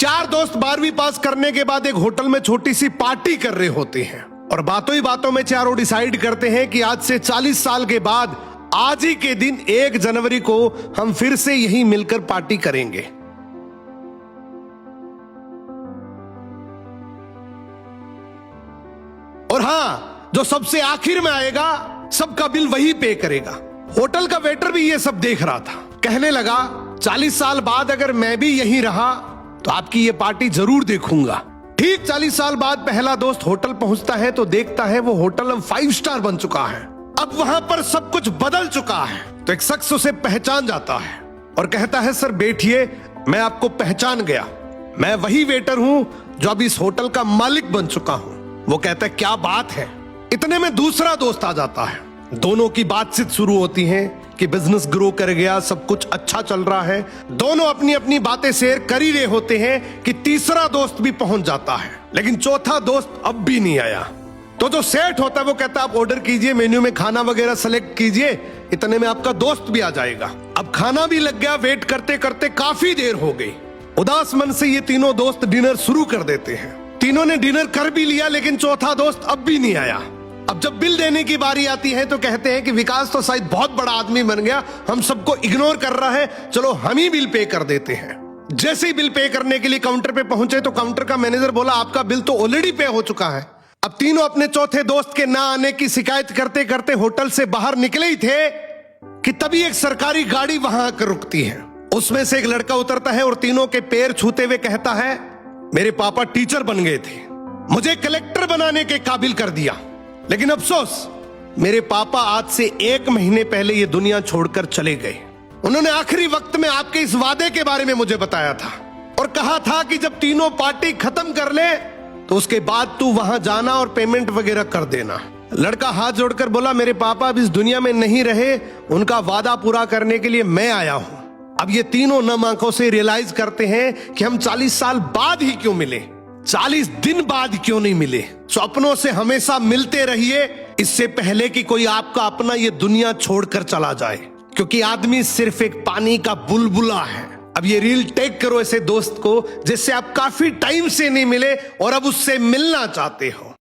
चार दोस्त 12वीं पास करने के बाद एक होटल में छोटी सी पार्टी कर रहे होते हैं और बातों ही बातों में चारों डिसाइड करते हैं कि आज से 40 साल के बाद आज ही के दिन 1 जनवरी को हम फिर से यहीं मिलकर पार्टी करेंगे। और हां, जो सबसे आखिर में आएगा सबका बिल वही पे करेगा। होटल का वेटर भी ये सब देख रहा था। कहने लगा 40 साल बाद अगर मैं भी यहीं रहा तो आपकी ये पार्टी जरूर देखूंगा। ठीक 40 साल बाद पहला दोस्त होटल पहुंचता है तो देखता है वो होटल अब 5 स्टार बन चुका है। अब वहां पर सब कुछ बदल चुका है। तो एक शख्स उसे पहचान जाता है और कहता है सर बैठिए, मैं आपको पहचान गया, मैं वही वेटर हूं जो अब इस होटल का मालिक बन चुका हूं। वो कहता है क्या बात है। इतने में दूसरा दोस्त आ जाता है। दोनों की बातचीत शुरू होती है कि बिजनेस ग्रो कर गया, सब कुछ अच्छा चल रहा है। दोनों अपनी अपनी बातें शेयर कर ही रहे होते हैं कि तीसरा दोस्त भी पहुंच जाता है, लेकिन चौथा दोस्त अब भी नहीं आया। तो जो सेठ होता है वो कहता है आप ऑर्डर कीजिए, मेन्यू में खाना वगैरह सेलेक्ट कीजिए, इतने में आपका दोस्त भी आ जाएगा। अब खाना भी लग गया। वेट करते करते काफी देर हो गई। उदास मन से ये तीनों दोस्त डिनर शुरू कर देते हैं। तीनों ने डिनर कर भी लिया, लेकिन चौथा दोस्त अब भी नहीं आया। अब जब बिल देने की बारी आती है तो कहते हैं कि विकास तो शायद बहुत बड़ा आदमी बन गया, हम सबको इग्नोर कर रहा है, चलो हम ही बिल पे कर देते हैं। जैसे ही बिल पे करने के लिए काउंटर पे पहुंचे तो काउंटर का मैनेजर बोला आपका बिल तो ऑलरेडी पे हो चुका है। अब तीनों अपने चौथे दोस्त के ना आने की शिकायत करते करते होटल से बाहर निकले ही थे कि तभी एक सरकारी गाड़ी वहां आकर रुकती है। उसमें से एक लड़का उतरता है और तीनों के पैर छूते हुए कहता है मेरे पापा टीचर बन गए थे, मुझे कलेक्टर बनाने के काबिल कर दिया, लेकिन अफसोस मेरे पापा आज से 1 महीने पहले ये दुनिया छोड़कर चले गए। उन्होंने आखिरी वक्त में आपके इस वादे के बारे में मुझे बताया था और कहा था कि जब तीनों पार्टी खत्म कर ले तो उसके बाद तू वहां जाना और पेमेंट वगैरह कर देना। लड़का हाथ जोड़कर बोला मेरे पापा अब इस दुनिया में नहीं रहे, उनका वादा पूरा करने के लिए मैं आया हूं। अब ये तीनों नम आंखों से रियलाइज करते हैं कि हम 40 साल बाद ही क्यों मिले, 40 दिन बाद क्यों नहीं मिले। स्वप्नों से हमेशा मिलते रहिए, इससे पहले कि कोई आपका अपना ये दुनिया छोड़कर चला जाए, क्योंकि आदमी सिर्फ एक पानी का बुलबुला है। अब ये रील टेक करो ऐसे दोस्त को जिससे आप काफी टाइम से नहीं मिले और अब उससे मिलना चाहते हो।